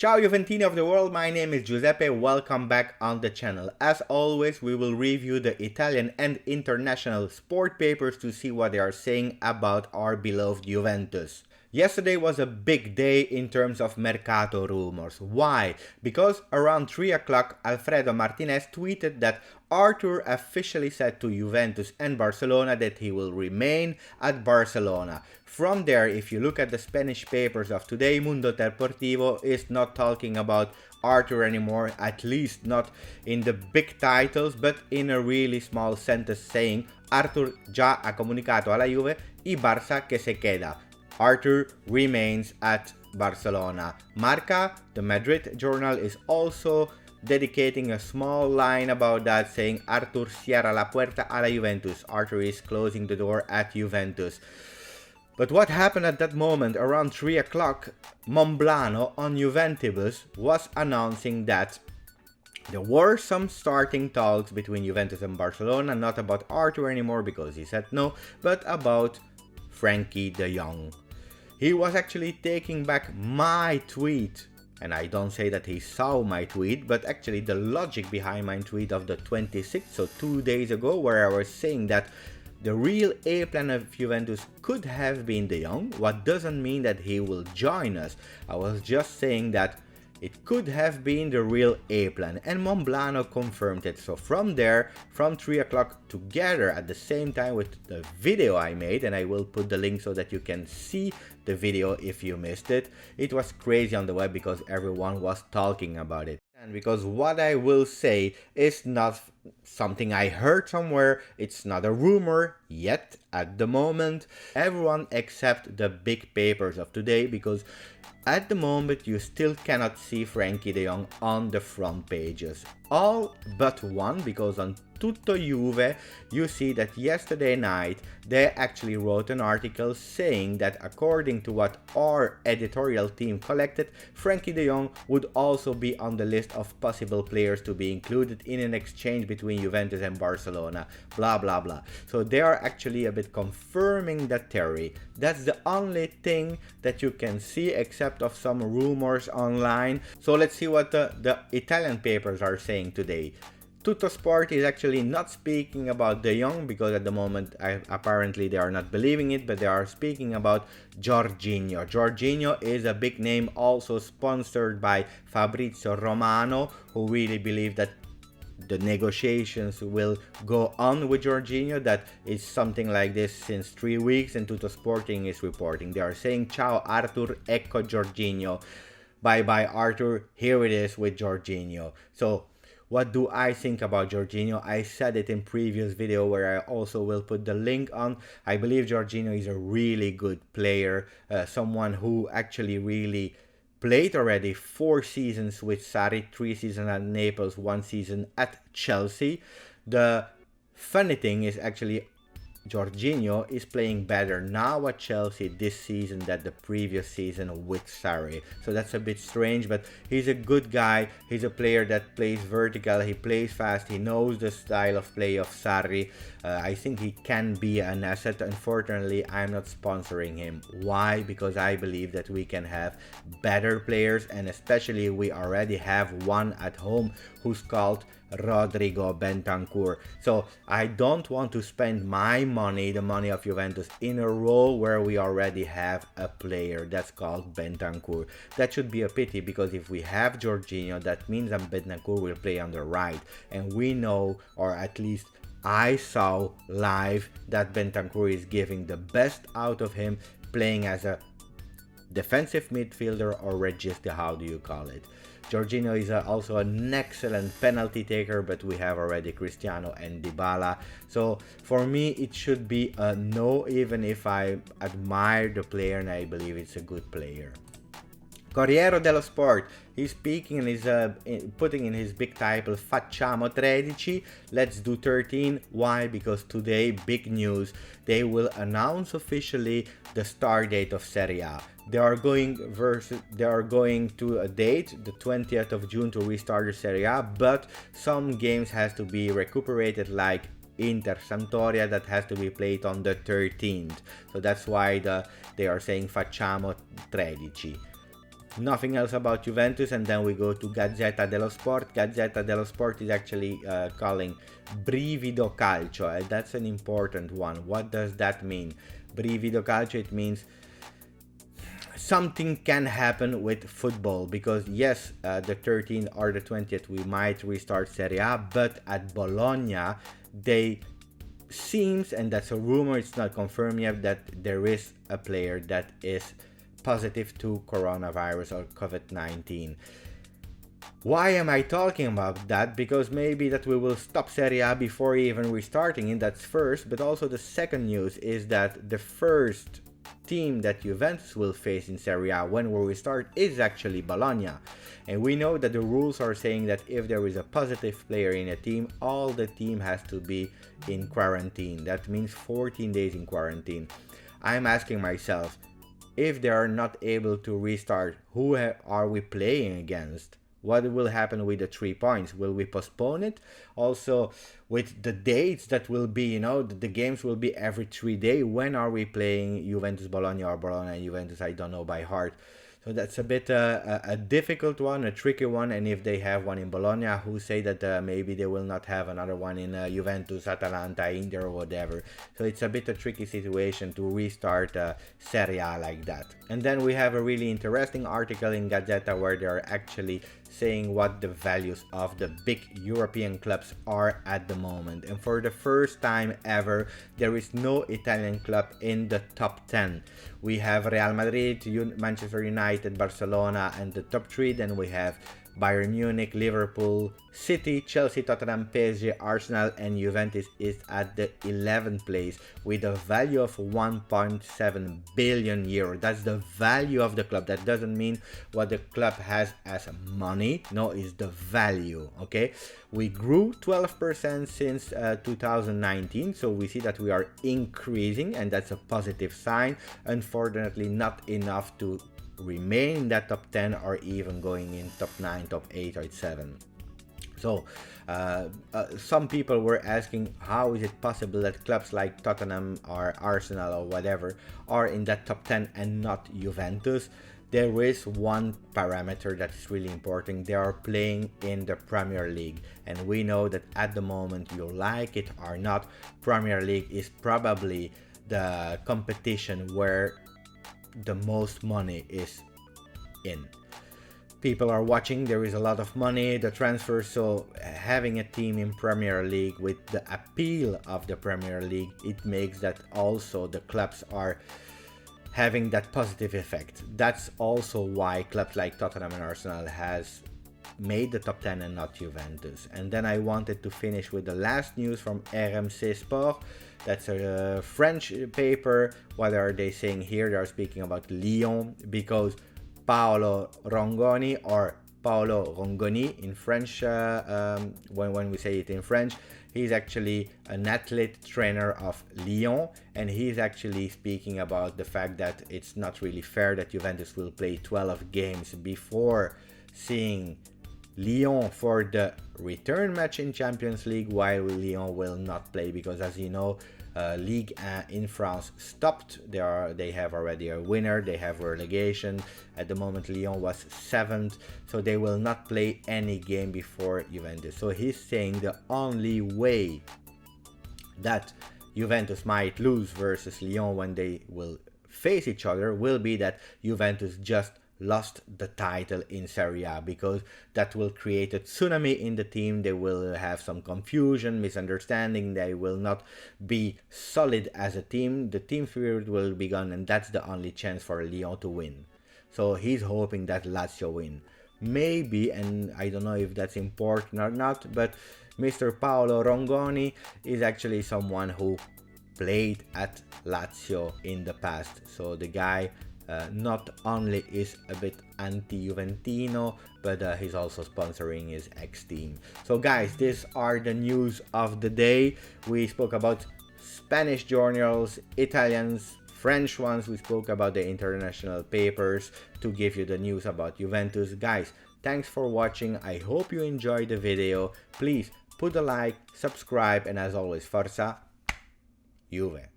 Ciao Juventini of the world, my name is Giuseppe, welcome back on the channel. As always, we will review the Italian and international sport papers to see what they are saying about our beloved Juventus. Yesterday was a big day in terms of mercato rumors. Why? Because around 3 o'clock Alfredo Martinez tweeted that Arthur officially said to Juventus and Barcelona that he will remain at Barcelona. From there, if you look at the Spanish papers of today, Mundo Deportivo is not talking about Arthur anymore, at least not in the big titles, but in a really small sentence saying Arthur ya ha comunicato alla Juve y Barça que se queda. Arthur remains at Barcelona. Marca, the Madrid journal, is also dedicating a small line about that, saying Arthur cierra la puerta a la Juventus. Arthur is closing the door at Juventus. But what happened at that moment, around 3 o'clock, Monblano on Juventibus was announcing that there were some starting talks between Juventus and Barcelona, not about Arthur anymore because he said no, but about Frankie de Jong. He was actually taking back my tweet, and I don't say that he saw my tweet, but actually the logic behind my tweet of the 26th, so 2 days ago, where I was saying that the real A plan of Juventus could have been De Jong. What doesn't mean that he will join us. I was just saying that it could have been the real A plan, and Monblano confirmed it. So from there, from 3 o'clock together at the same time with the video I made, and I will put the link so that you can see the video if you missed it. It was crazy on the web because everyone was talking about it. And because what I will say is not something I heard somewhere, it's not a rumor yet at the moment. Everyone except the big papers of today, because at the moment you still cannot see Frankie de Jong on the front pages. All but one, because on Tutto Juve you see that yesterday night they actually wrote an article saying that according to what our editorial team collected, Frankie de Jong would also be on the list of possible players to be included in an exchange between Juventus and Barcelona, blah blah blah. So they are actually a bit confirming that theory. That's the only thing that you can see except of some rumors online. So let's see what the Italian papers are saying today. Tutto Sport is actually not speaking about De Jong because at the moment apparently they are not believing it, but they are speaking about Jorginho. Jorginho is a big name, also sponsored by Fabrizio Romano, who really believe that the negotiations will go on with Jorginho. That is something like this since 3 weeks, and Tutto Sporting is reporting. They are saying, ciao Arthur, ecco Jorginho. Bye bye Arthur, here it is with Jorginho. So what do I think about Jorginho? I said it in previous video where I also will put the link on. I believe Jorginho is a really good player, someone who actually really played already 4 seasons with Sarri, 3 seasons at Naples, 1 season at Chelsea. The funny thing is actually Jorginho is playing better now at Chelsea this season than the previous season with Sarri. So that's a bit strange, but he's a good guy. He's a player that plays vertical, he plays fast, he knows the style of play of Sarri. I think he can be an asset. Unfortunately, I'm not sponsoring him. Why? Because I believe that we can have better players, and especially we already have one at home who's called Rodrigo Bentancur. So I don't want to spend my money, the money of Juventus, in a role where we already have a player that's called Bentancur. That should be a pity, because if we have Jorginho, that means that Bentancur will play on the right, and we know, or at least I saw live, that Bentancur is giving the best out of him playing as a defensive midfielder or regista, how do you call it. Jorginho is also an excellent penalty taker, but we have already Cristiano and Dybala. So for me, it should be a no, even if I admire the player and I believe it's a good player. Corriere dello Sport, he's speaking and is putting in his big title, Facciamo 13, let's do 13. Why? Because today, big news, they will announce officially the start date of Serie A. They are going to a date, the 20th of June, to restart the Serie A, but some games has to be recuperated, like Inter Sampdoria, that has to be played on the 13th. So that's why they are saying Facciamo 13. Nothing else about Juventus, and then we go to Gazzetta dello Sport. Gazzetta dello Sport is actually calling Brivido Calcio, and that's an important one. What does that mean? Brivido Calcio, it means something can happen with football, because yes, the 13th or the 20th we might restart Serie A, but at Bologna they seems, and that's a rumor, it's not confirmed yet, that there is a player that is positive to coronavirus or COVID-19. Why am I talking about that? Because maybe that we will stop Serie A before even restarting it, that's first, but also the second news is that the first team that Juventus will face in Serie A when we restart is actually Bologna. And we know that the rules are saying that if there is a positive player in a team, all the team has to be in quarantine. That means 14 days in quarantine. I'm asking myself, if they are not able to restart, who are we playing against? What will happen with the 3 points? Will we postpone it? Also, with the dates that will be, the games will be every 3 days. When are we playing Juventus Bologna or Bologna Juventus? I don't know by heart. So that's a bit a difficult one, a tricky one. And if they have one in Bologna, who say that maybe they will not have another one in Juventus, Atalanta, Inter, or whatever. So it's a bit a tricky situation to restart Serie A like that. And then we have a really interesting article in Gazzetta where they are actually saying what the values of the big European clubs are at the moment. And for the first time ever, there is no Italian club in the top 10. We have Real Madrid, Manchester United, Barcelona, and the top 3. Then we have Bayern Munich, Liverpool, City, Chelsea, Tottenham, PSG, Arsenal, and Juventus is at the 11th place with a value of 1.7 billion euro. That's the value of the club. That doesn't mean what the club has as money. No, it's the value. Okay, we grew 12% since 2019, so we see that we are increasing, and that's a positive sign. Unfortunately, not enough to remain in that top 10 or even going in top 9, top 8 or 7. So some people were asking, how is it possible that clubs like Tottenham or Arsenal or whatever are in that top 10 and not Juventus? There is one parameter that is really important. They are playing in the Premier League, and we know that at the moment, you like it or not, Premier League is probably the competition where the most money is in. People are watching, there is a lot of money, the transfers, so having a team in Premier League with the appeal of the Premier League, it makes that also the clubs are having that positive effect. That's also why clubs like Tottenham and Arsenal has made the top 10 and not Juventus. And then I wanted to finish with the last news from RMC Sport. That's a French paper. What are they saying here? They are speaking about Lyon, because Paolo Rongoni, or Paolo Rongoni in French, when we say it in French, he's actually an athlete trainer of Lyon, and he's actually speaking about the fact that it's not really fair that Juventus will play 12 games before seeing Lyon for the return match in Champions League, while Lyon will not play, because as you know, Ligue 1 in France stopped. They have already a winner, they have relegation. At the moment Lyon was 7th, so they will not play any game before Juventus. So he's saying the only way that Juventus might lose versus Lyon when they will face each other will be that Juventus just lost the title in Serie A, because that will create a tsunami in the team. They will have some confusion, misunderstanding, they will not be solid as a team, the team spirit will be gone, and that's the only chance for Lyon to win. So he's hoping that Lazio win. Maybe, and I don't know if that's important or not, but Mr. Paolo Rongoni is actually someone who played at Lazio in the past. So the guy not only is a bit anti-Juventino, but he's also sponsoring his ex-team. So guys, these are the news of the day. We spoke about Spanish journals, Italians, French ones. We spoke about the international papers to give you the news about Juventus. Guys, thanks for watching. I hope you enjoyed the video. Please put a like, subscribe, and as always, Forza Juve.